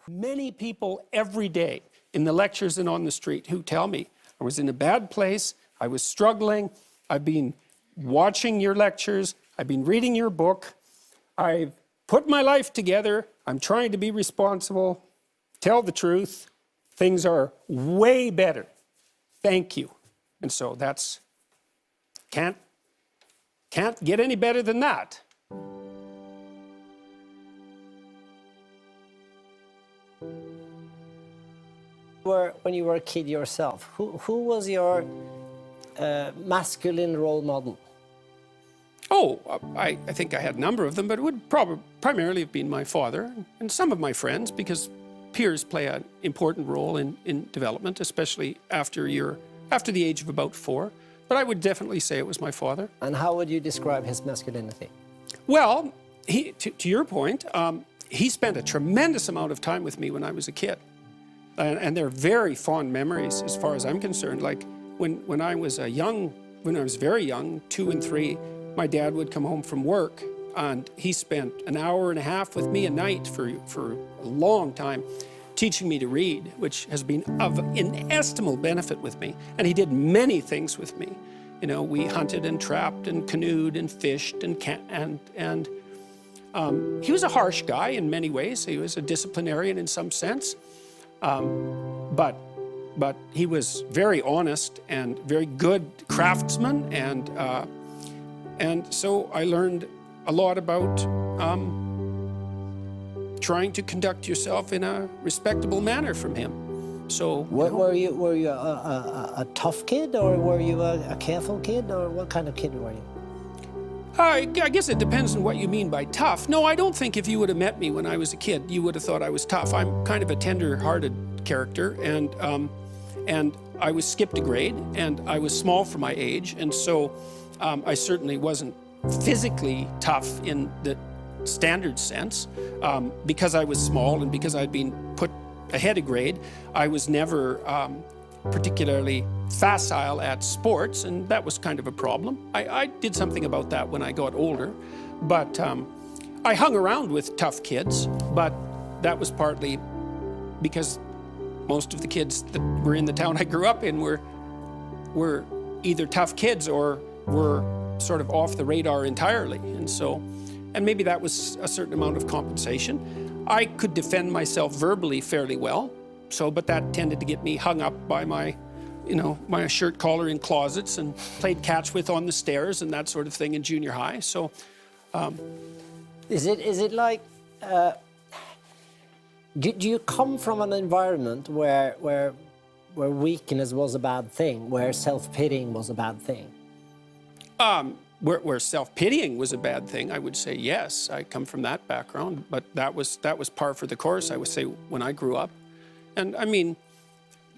Many people every day in the lectures and on the street who tell me I was in a bad place, I was struggling, I've been watching your lectures, I've been reading your book, I've put my life together, I'm trying to be responsible, tell the truth, things are way better. Thank you. And so that's, can't get any better than that. When you were a kid yourself, who was your masculine role model? Oh, I think I had a number of them, but it would primarily have been my father and some of my friends, because peers play an important role in development, especially after the age of about 4. But I would definitely say it was my father. And how would you describe his masculinity? Well, to your point, he spent a tremendous amount of time with me when I was a kid. And they're very fond memories as far as I'm concerned. Like when I was very young, 2 and 3, my dad would come home from work and he spent an hour and a half with me a night for a long time teaching me to read, which has been of inestimable benefit with me. And he did many things with me. You know, we hunted and trapped and canoed and fished and he was a harsh guy in many ways. He was a disciplinarian in some sense. But he was very honest and very good craftsman, and so I learned a lot about trying to conduct yourself in a respectable manner from him. So were you a tough kid, or were you a careful kid, or what kind of kid were you? I guess it depends on what you mean by tough. No, I don't think if you would have met me when I was a kid, you would have thought I was tough. I'm kind of a tender-hearted character, and I was skipped a grade, and I was small for my age, and so I certainly wasn't physically tough in the standard sense. Because I was small and because I'd been put ahead a grade, I was never particularly facile at sports, and that was kind of a problem. I did something about that when I got older, but I hung around with tough kids, but that was partly because most of the kids that were in the town I grew up in were either tough kids or were sort of off the radar entirely, and maybe that was a certain amount of compensation. I could defend myself verbally fairly well, but that tended to get me hung up by my shirt collar in closets and played catch with on the stairs and that sort of thing in junior high. So, is it like, do you come from an environment where weakness was a bad thing, where self-pitying was a bad thing? Where self-pitying was a bad thing, I would say yes. I come from that background, but that was par for the course, I would say, when I grew up. And I mean,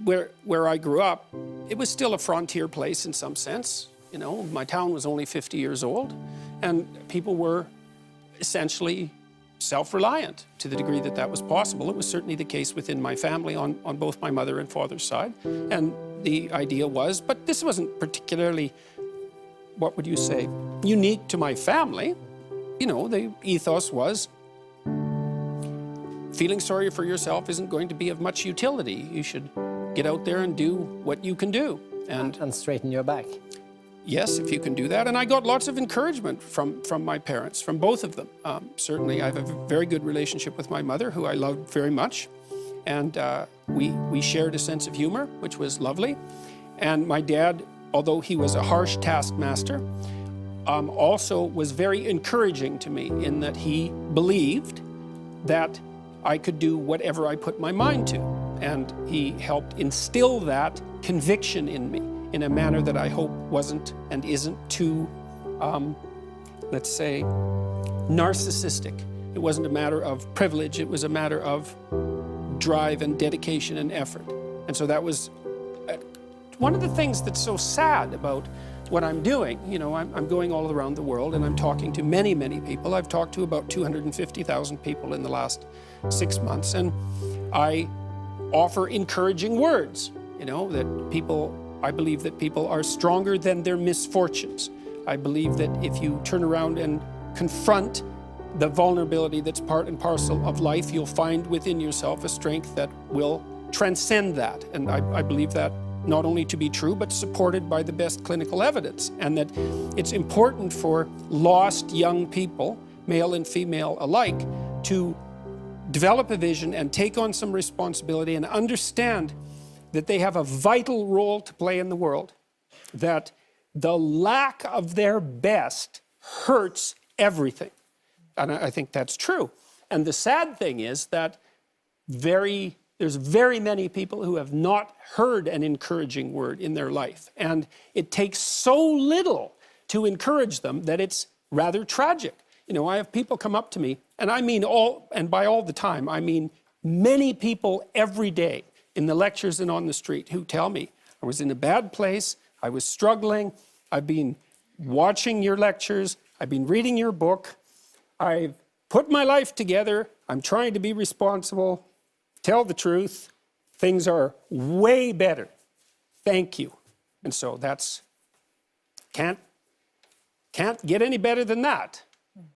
where I grew up, it was still a frontier place in some sense. You know, my town was only 50 years old, and people were essentially self-reliant to the degree that that was possible. It was certainly the case within my family on both my mother and father's side. And the idea was, but this wasn't particularly, what would you say, unique to my family. You know, the ethos was, feeling sorry for yourself isn't going to be of much utility. You should get out there and do what you can do. And straighten your back. Yes, if you can do that. And I got lots of encouragement from my parents, from both of them. Certainly, I have a very good relationship with my mother, who I loved very much. And we shared a sense of humor, which was lovely. And my dad, although he was a harsh taskmaster, also was very encouraging to me in that he believed that I could do whatever I put my mind to. And he helped instill that conviction in me in a manner that I hope wasn't and isn't too, let's say, narcissistic. It wasn't a matter of privilege, it was a matter of drive and dedication and effort. And so that was one of the things that's so sad about what I'm doing. You know, I'm going all around the world and I'm talking to many, many people. I've talked to about 250,000 people in the last 6 months, and I offer encouraging words, you know, that I believe that people are stronger than their misfortunes. I believe that if you turn around and confront the vulnerability that's part and parcel of life. You'll find within yourself a strength that will transcend that. And I believe that not only to be true, but supported by the best clinical evidence. And that it's important for lost young people, male and female alike, to develop a vision and take on some responsibility and understand that they have a vital role to play in the world, that the lack of their best hurts everything. And I think that's true. And the sad thing is that there's very many people who have not heard an encouraging word in their life. And it takes so little to encourage them that it's rather tragic. You know, I have people come up to me, and I mean all, and by all the time, I mean many people every day in the lectures and on the street who tell me, I was in a bad place, I was struggling, I've been watching your lectures, I've been reading your book, I've put my life together, I'm trying to be responsible, tell the truth, things are way better. Thank you. And so that's, can't get any better than that.